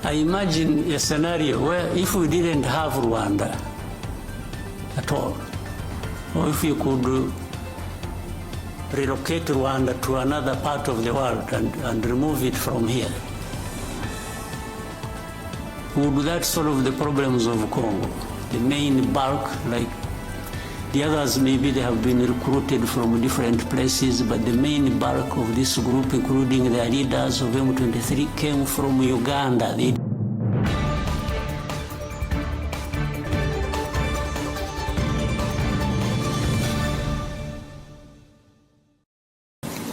I imagine a scenario where if we didn't have Rwanda at all, or if you could relocate Rwanda to another part of the world and remove it from here, would that solve the problems of Congo? The main bulk, like the others, maybe they have been recruited from different places, but the main bulk of this group, including the leaders of M23, came from Uganda.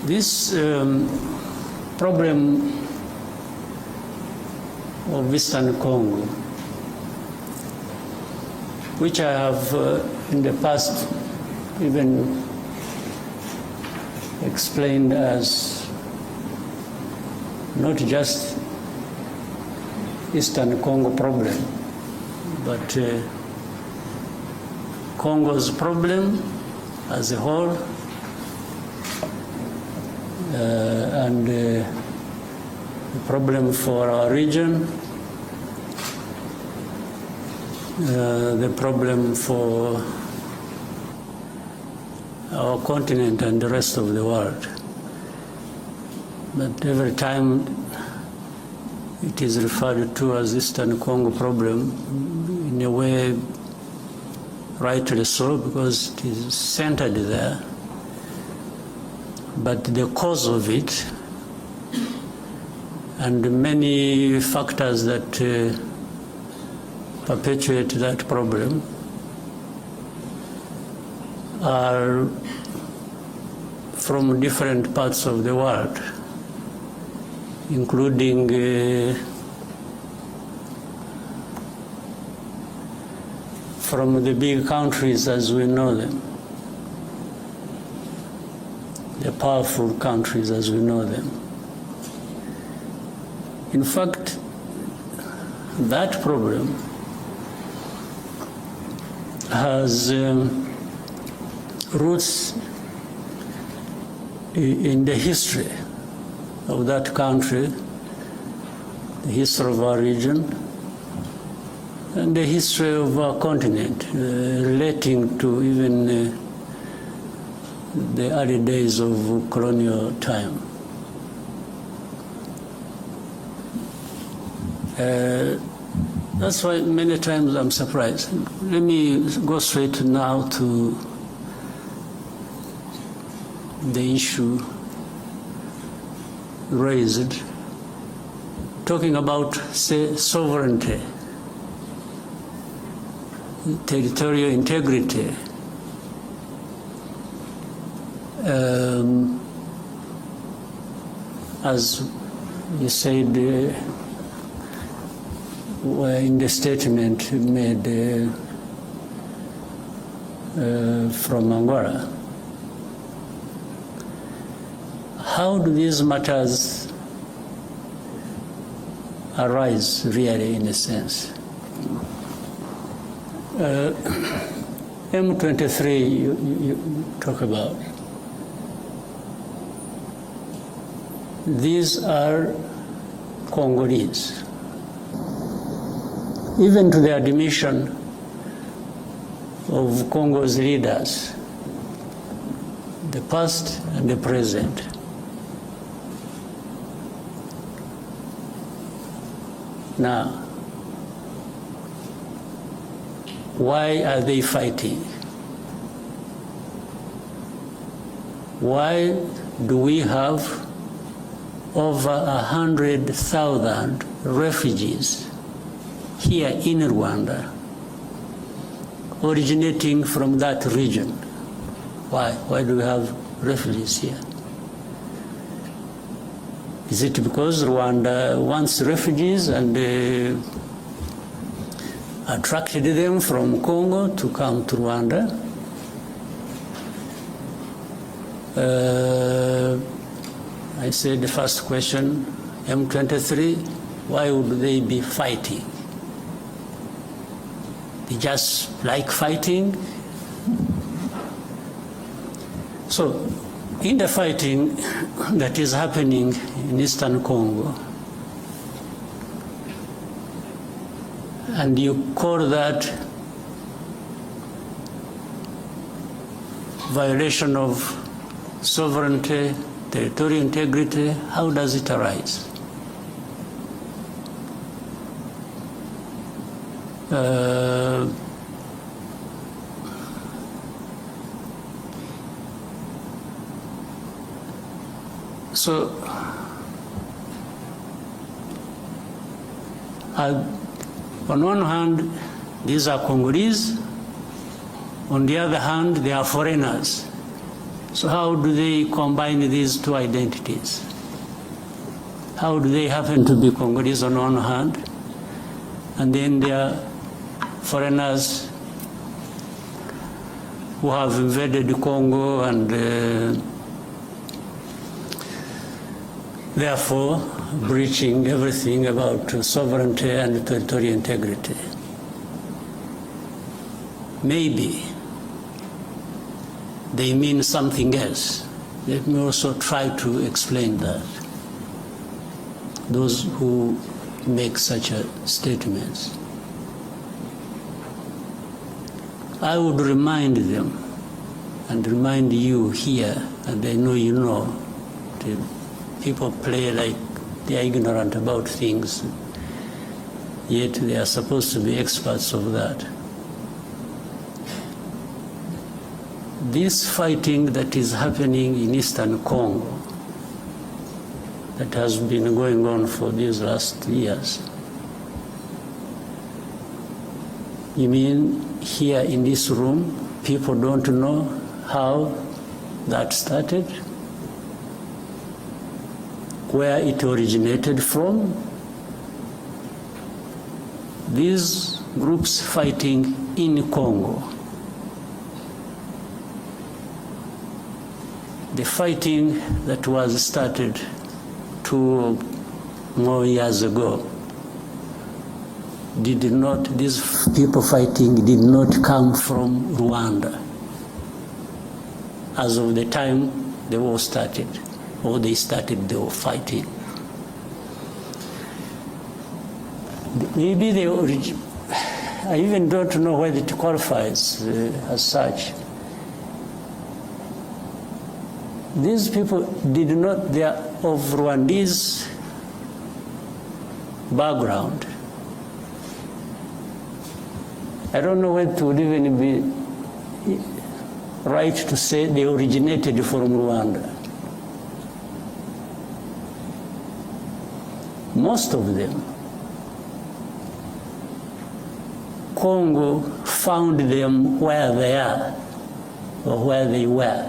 This problem of Eastern Congo, which I have in the past even explained as not just Eastern Congo problem, but Congo's problem as a whole, and the problem for our region, the problem for our continent and the rest of the world. But every time it is referred to as Eastern Congo problem, in a way rightly so, because it is centered there. But the cause of it and many factors that perpetuate that problem are from different parts of the world, including from the big countries as we know them, the powerful countries as we know them. In fact, that problem has roots in the history of that country, the history of our region, and the history of our continent, relating to even the early days of colonial time. That's why many times I'm surprised. Let me go straight now to the issue raised, talking about, say, sovereignty, territorial integrity, as you said in the statement made from Angola. How do these matters arise really, in a sense? M23 you talk about. These are Congolese. Even to the admission of Congo's leaders, the past and the present. Now, why are they fighting? Why do we have over 100,000 refugees here in Rwanda, originating from that region? Why? Why do we have refugees here? Is it because Rwanda wants refugees and attracted them from Congo to come to Rwanda? I said the first question, M23, why would they be fighting? They just like fighting? So, in the fighting that is happening in Eastern Congo, and you call that violation of sovereignty, territorial integrity, how does it arise? So, on one hand, these are Congolese. On the other hand, they are foreigners. So how do they combine these two identities? How do they happen to be Congolese on one hand, and then they are foreigners who have invaded Congo and therefore breaching everything about sovereignty and territorial integrity? Maybe they mean something else. Let me also try to explain that. Those who make such statements, I would remind them and remind you here, and I know you know, people play like they are ignorant about things, yet they are supposed to be experts of that. This fighting that is happening in Eastern Congo, that has been going on for these last years, you mean here in this room, people don't know how that started? Where it originated from? These groups fighting in Congo, the fighting that was started 2 more years ago, these people fighting did not come from Rwanda as of the time the war started, or they started the war fighting. Maybe I even don't know whether it qualifies as such. These people they are of Rwandese background. I don't know whether it would even be right to say they originated from Rwanda. Most of them, Congo found them where they are or where they were.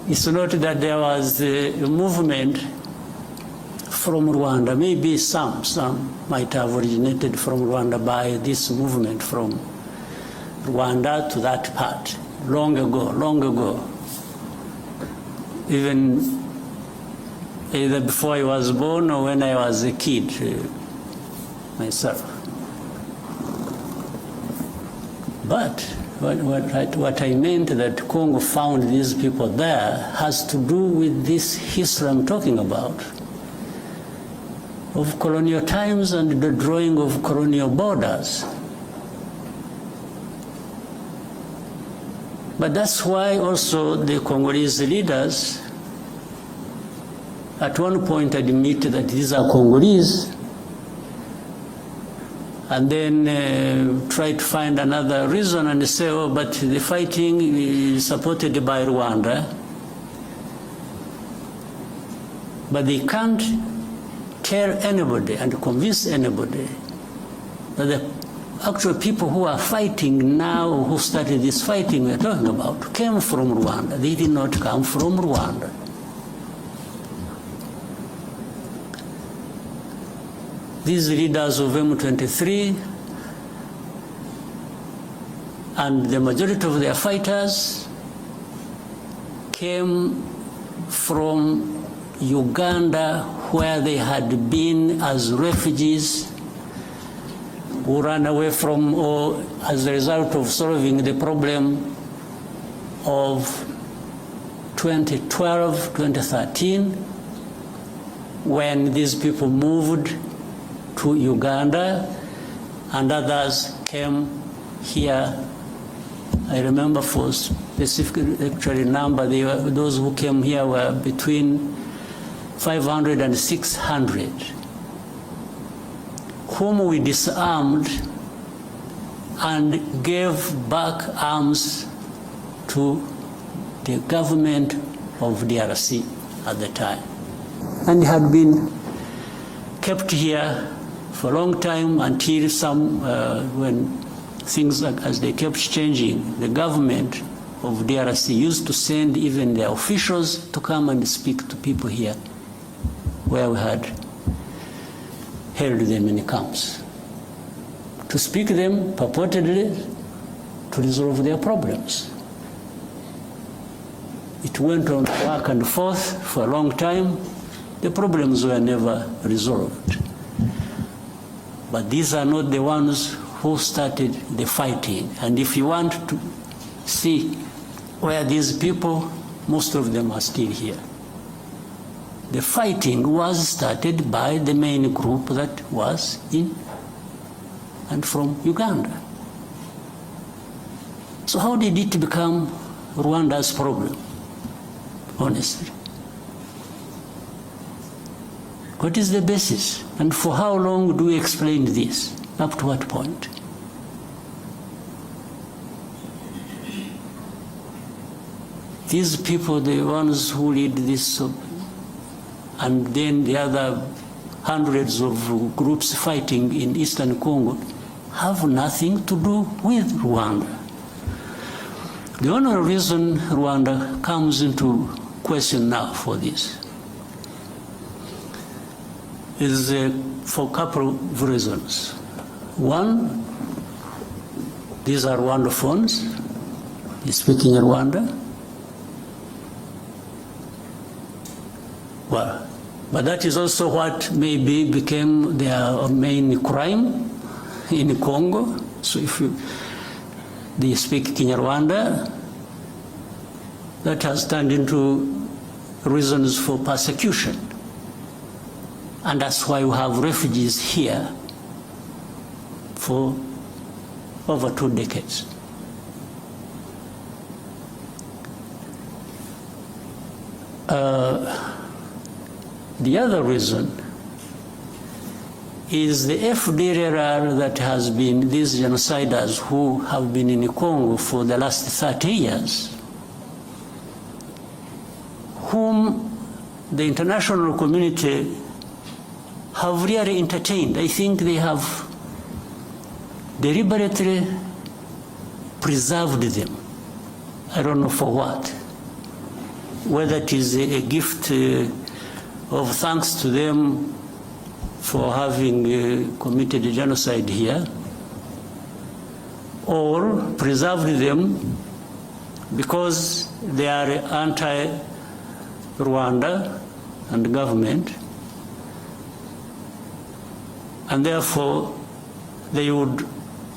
It's not that there was a movement from Rwanda. Maybe some might have originated from Rwanda by this movement from Rwanda to that part, long ago. Even either before I was born or when I was a kid myself. But what I meant that Congo found these people there has to do with this history I'm talking about, of colonial times and the drawing of colonial borders. But that's why also the Congolese leaders at one point admit that these are Congolese, and then try to find another reason and say, oh, but the fighting is supported by Rwanda. But they can't tell anybody and convince anybody that the actual people who are fighting now, who started this fighting we're talking about, came from Rwanda. They did not come from Rwanda. These leaders of M23 and the majority of their fighters came from Uganda, where they had been as refugees who ran away from, or as a result of solving the problem of 2012, 2013, when these people moved to Uganda, and others came here. I remember for specific actually number, those who came here were between 500 and 600, whom we disarmed and gave back arms to the government of DRC at the time, and had been kept here for a long time until when things as they kept changing, the government of DRC used to send even their officials to come and speak to people here where we had held them in camps, to speak to them purportedly to resolve their problems. It went on back and forth for a long time. The problems were never resolved. But these are not the ones who started the fighting. And if you want to see where these people, most of them are still here. The fighting was started by the main group that was in and from Uganda. So how did it become Rwanda's problem, honestly? What is the basis? And for how long do we explain this? Up to what point? These people, the ones who lead this, and then the other hundreds of groups fighting in Eastern Congo, have nothing to do with Rwanda. The only reason Rwanda comes into question now for this is for a couple of reasons. One, these are Rwandophones, they speak in Rwanda. Well, but that is also what maybe became their main crime in Congo. So if they speak Kinyarwanda, that has turned into reasons for persecution. And that's why we have refugees here for over 2 decades. The other reason is the FDLR that has been these genociders who have been in Congo for the last 30 years, whom the international community have really entertained. I think they have deliberately preserved them. I don't know for what. Whether it is a gift of thanks to them for having committed genocide here, or preserved them because they are anti-Rwanda and government, and therefore they would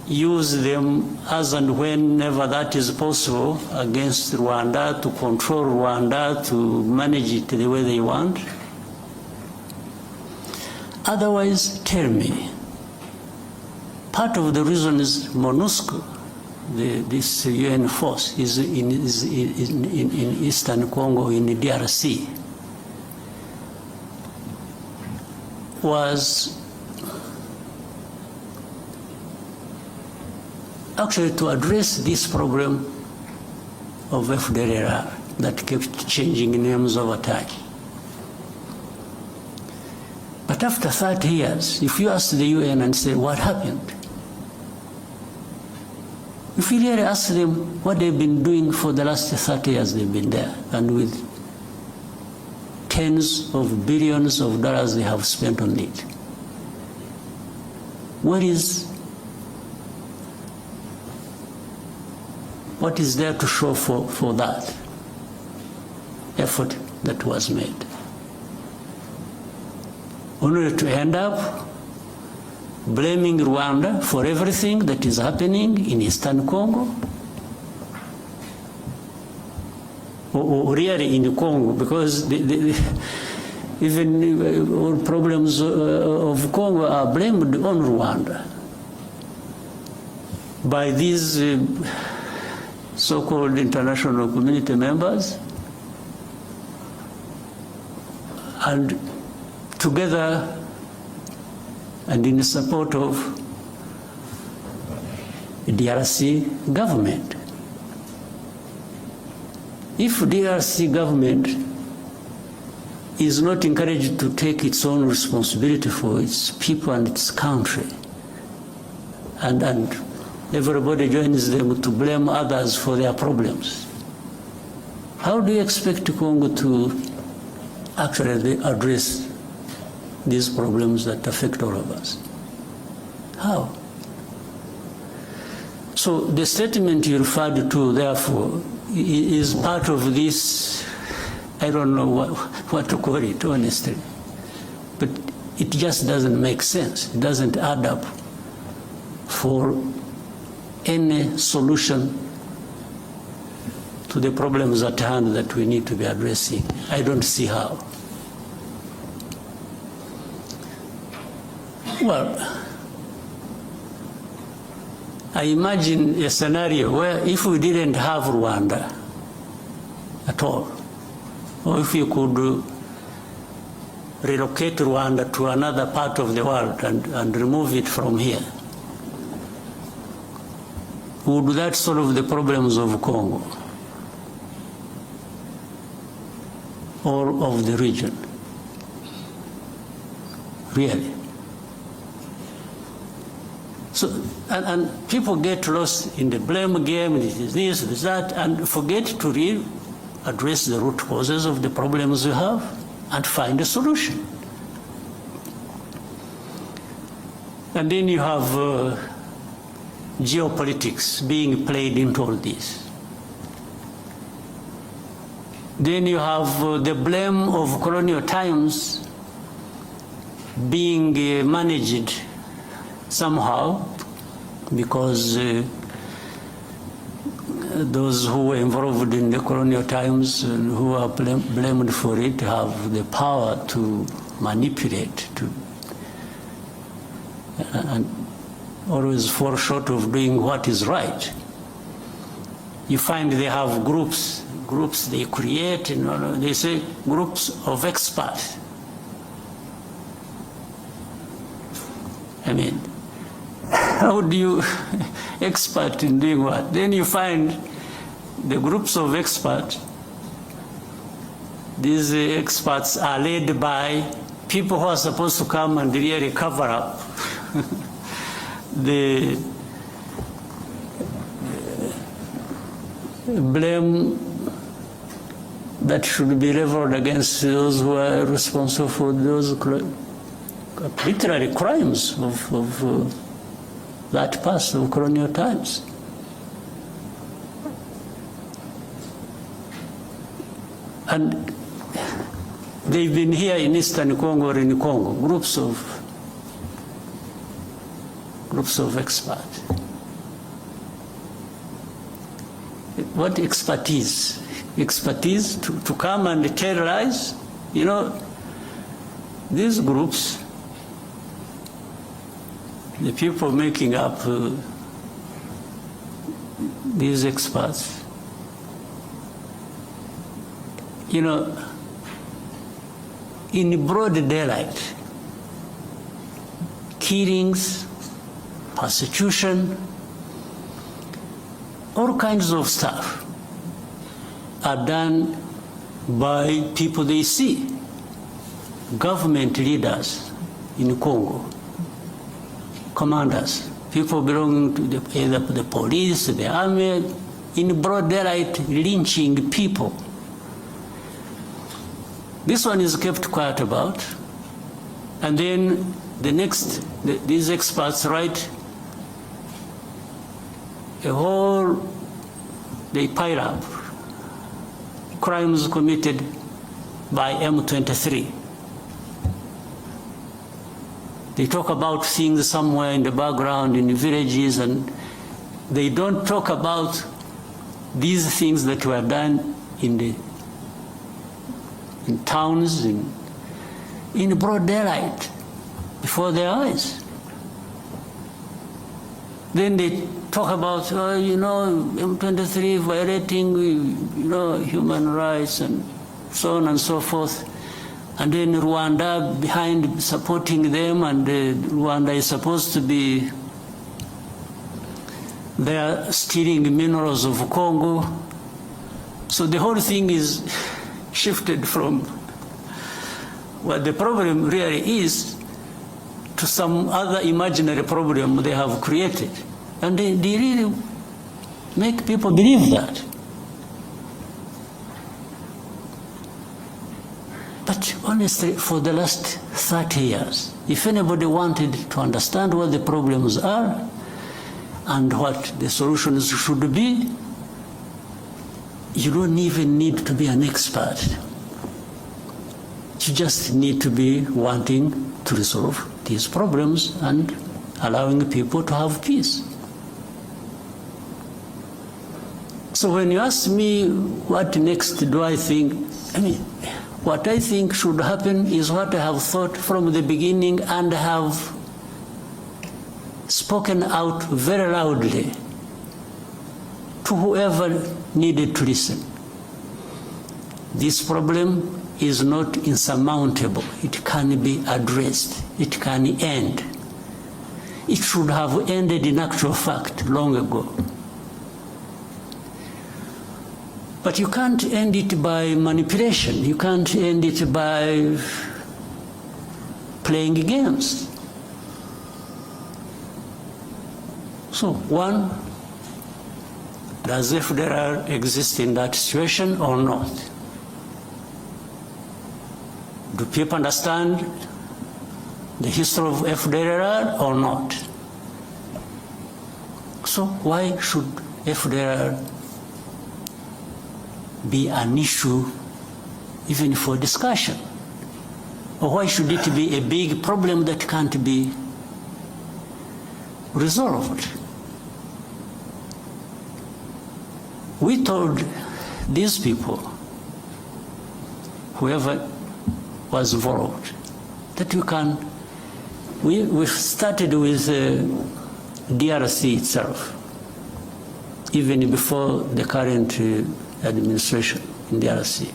use them as and whenever that is possible against Rwanda, to control Rwanda, to manage it the way they want. Otherwise, tell me, part of the reason is MONUSCO, this UN force, is in Eastern Congo, in the DRC, was actually to address this problem of FDLR that kept changing names over time. But after 30 years, if you ask the UN and say, what happened? If you really ask them what they've been doing for the last 30 years they've been there, and with tens of billions of dollars they have spent on it, what is there to show for that effort that was made? Only to end up blaming Rwanda for everything that is happening in Eastern Congo, or really in Congo, because Even all problems of Congo are blamed on Rwanda by these so-called international community members, and together and in support of the DRC government. If DRC government is not encouraged to take its own responsibility for its people and its country, and everybody joins them to blame others for their problems, how do you expect Congo to actually address these problems that affect all of us? How? So the statement you referred to, therefore, is part of this, I don't know what to call it, honestly, but it just doesn't make sense. It doesn't add up for any solution to the problems at hand that we need to be addressing. I don't see how. Well, I imagine a scenario where if we didn't have Rwanda at all, or if you could relocate Rwanda to another part of the world and remove it from here, would that solve the problems of Congo or of the region? Really? So, and people get lost in the blame game, this is this, this, that, and forget to really address the root causes of the problems we have and find a solution. And then you have geopolitics being played into all this. Then you have the blame of colonial times being managed somehow, because those who were involved in the colonial times and who are blamed for it have the power to manipulate, and always fall short of doing what is right. You find they have groups they create, and they say groups of experts. I mean, how do you expert in doing what? Then you find the groups of experts. These experts are led by people who are supposed to come and really cover up the blame that should be leveled against those who are responsible for those literary crimes of that past of colonial times. And they've been here in Eastern Congo or in Congo, groups of experts. What expertise? Expertise to come and tell lies? You know, these groups, the people making up these experts, you know, in broad daylight, killings, persecution, all kinds of stuff are done by people they see, government leaders in Congo, commanders, people belonging to either the police, the army, in broad daylight lynching people. This one is kept quiet about, and then the next, these experts write a whole, they pile up crimes committed by M23. They talk about things somewhere in the background in the villages, and they don't talk about these things that were done in towns, in in broad daylight before their eyes. Then they talk about, M23 violating, human rights and so on and so forth. And then Rwanda behind supporting them, and Rwanda is supposed to be there stealing minerals of Congo. So the whole thing is shifted from what the problem really is to some other imaginary problem they have created. And they really make people believe that. But honestly, for the last 30 years, if anybody wanted to understand what the problems are and what the solutions should be, you don't even need to be an expert. You just need to be wanting to resolve these problems and allowing people to have peace. So when you ask me what next do I think, what I think should happen is what I have thought from the beginning and have spoken out very loudly to whoever needed to listen. This problem is not insurmountable. It can be addressed. It can end. It should have ended in actual fact long ago. But you can't end it by manipulation. You can't end it by playing games. So, one, does FDLR exist in that situation or not? Do people understand the history of FDLR or not? So why should FDLR be an issue even for discussion? Or why should it be a big problem that can't be resolved? We told these people, whoever was involved, that we started with DRC itself, even before the current administration in DRC.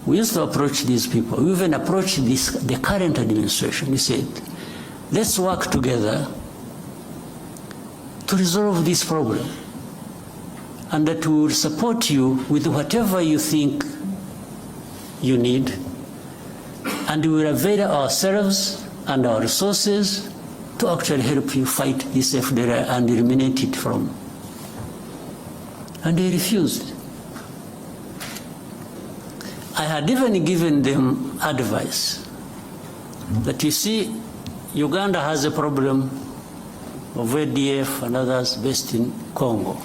We used to approach these people. We even approached the current administration. We said, let's work together to resolve this problem, and that we will support you with whatever you think you need, and we will avail ourselves and our resources to actually help you fight this FDLR and eliminate it from. And they refused. I had even given them advice that, you see, Uganda has a problem of ADF and others based in Congo.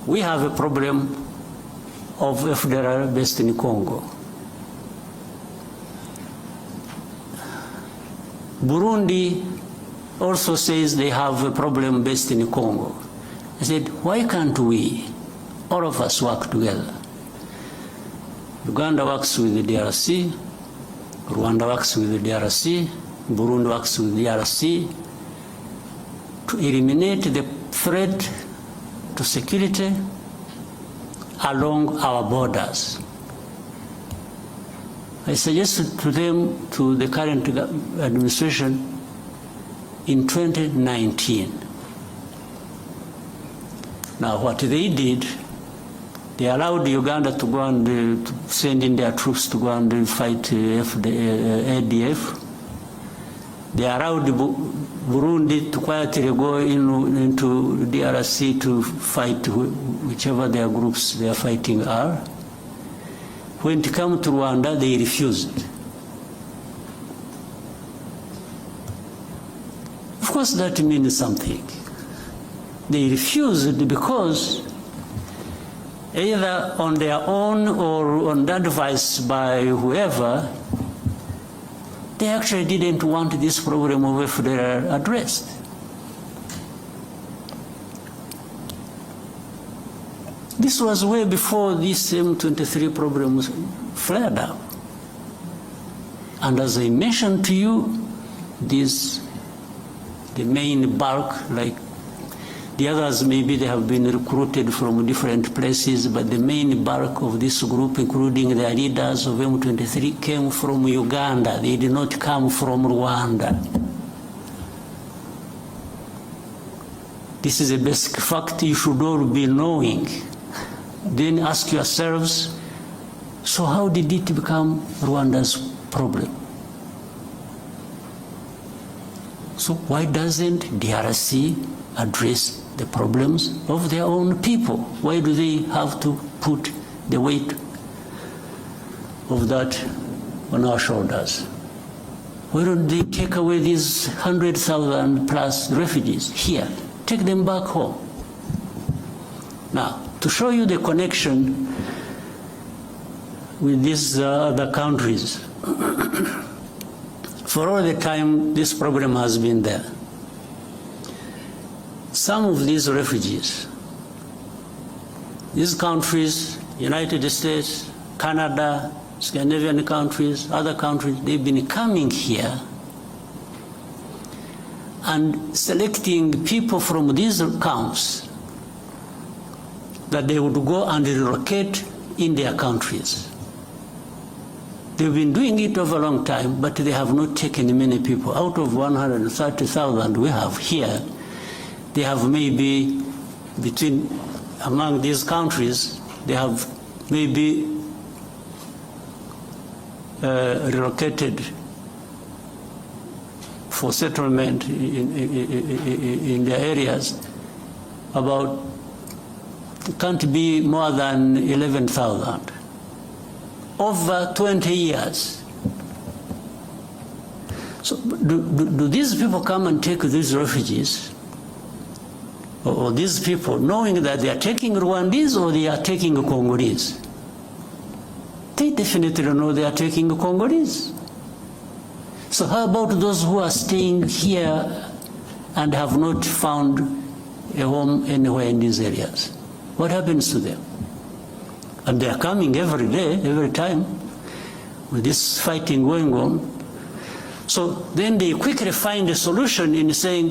We have a problem of FDLR based in Congo. Burundi also says they have a problem based in Congo. I said, why can't we, all of us, work together? Uganda works with the DRC, Rwanda works with the DRC, Burundi works with the DRC to eliminate the threat to security along our borders. I suggested to them, to the current administration, in 2019. Now, what they did, they allowed Uganda to go and to send in their troops to go and fight ADF. They allowed Burundi to quietly go into DRC to fight whichever their groups they are fighting are. When it came to Rwanda, they refused. Of course, that means something. They refused because either on their own or on advice by whoever, they actually didn't want this problem of FDLR addressed. This was way before this M23 problem flared up. And as I mentioned to you, the main bulk, like the others, maybe they have been recruited from different places, but the main bulk of this group, including the leaders of M23, came from Uganda. They did not come from Rwanda. This is a basic fact you should all be knowing. Then ask yourselves, so how did it become Rwanda's problem? So why doesn't DRC address the problems of their own people? Why do they have to put the weight of that on our shoulders? Why don't they take away these 100,000 plus refugees here? Take them back home. Now, to show you the connection with these other countries, for all the time this problem has been there. Some of these refugees, these countries, United States, Canada, Scandinavian countries, other countries, they've been coming here and selecting people from these camps that they would go and relocate in their countries. They've been doing it over a long time, but they have not taken many people. Out of 130,000 we have here, they have maybe among these countries, they have maybe relocated for settlement in their areas about, can't be more than 11,000. Over 20 years. So do these people come and take these refugees? Or these people knowing that they are taking Rwandese or they are taking Congolese? They definitely know they are taking Congolese. So how about those who are staying here and have not found a home anywhere in these areas? What happens to them? And they are coming every day, every time, with this fighting going on. So then they quickly find a solution in saying,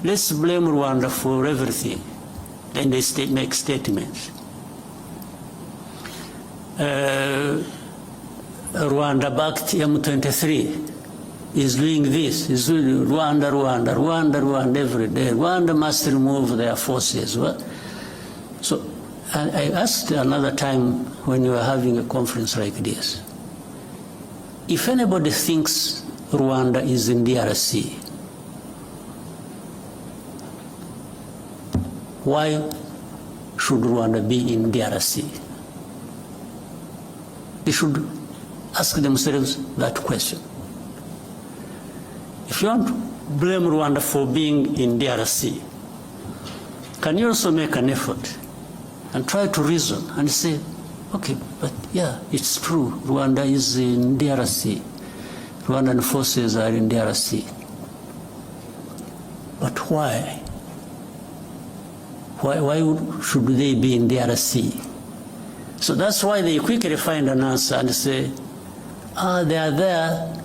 let's blame Rwanda for everything. Then they make statements. Rwanda-backed M23 is doing this, is doing Rwanda every day. Rwanda must remove their forces. So I asked another time when you were having a conference like this, if anybody thinks Rwanda is in DRC, why should Rwanda be in DRC? They should ask themselves that question. If you want to blame Rwanda for being in DRC, can you also make an effort and try to reason and say, okay, but yeah, it's true, Rwanda is in DRC. Rwandan forces are in DRC. But why? Why should they be in DRC? So that's why they quickly find an answer and say, they are there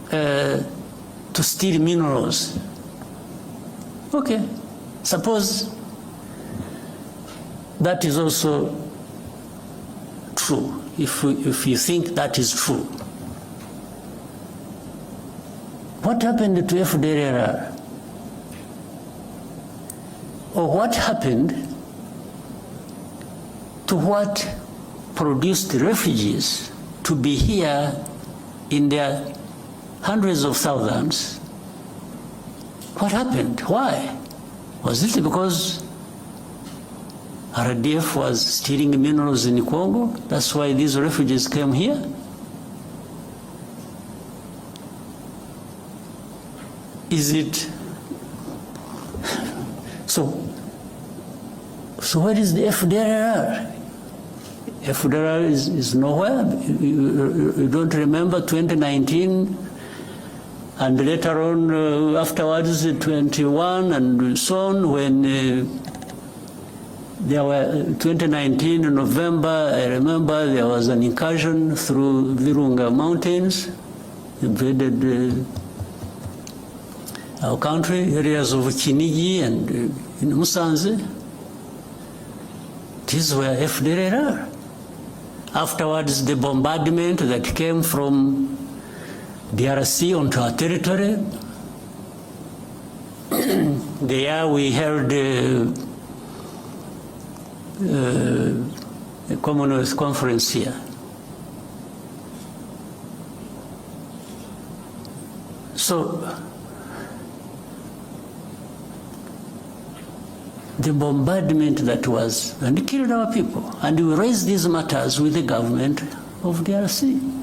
to steal minerals. Okay, suppose that is also true, if you think that is true. What happened to FDLR? Or what happened to what produced refugees to be here in their hundreds of thousands? What happened? Why? Was it because RDF was stealing minerals in Congo? That's why these refugees came here? Is it? So what is the FDLR? FDLR is nowhere. You don't remember 2019 and later on afterwards 21 and so on, when There were 2019 in November, I remember there was an incursion through Virunga Mountains, invaded our country, areas of Kinigi and in Musanze. These were FDLR. Afterwards, the bombardment that came from DRC onto our territory. There we held a Commonwealth conference here. So the bombardment that was, and it killed our people. And we raised these matters with the government of DRC.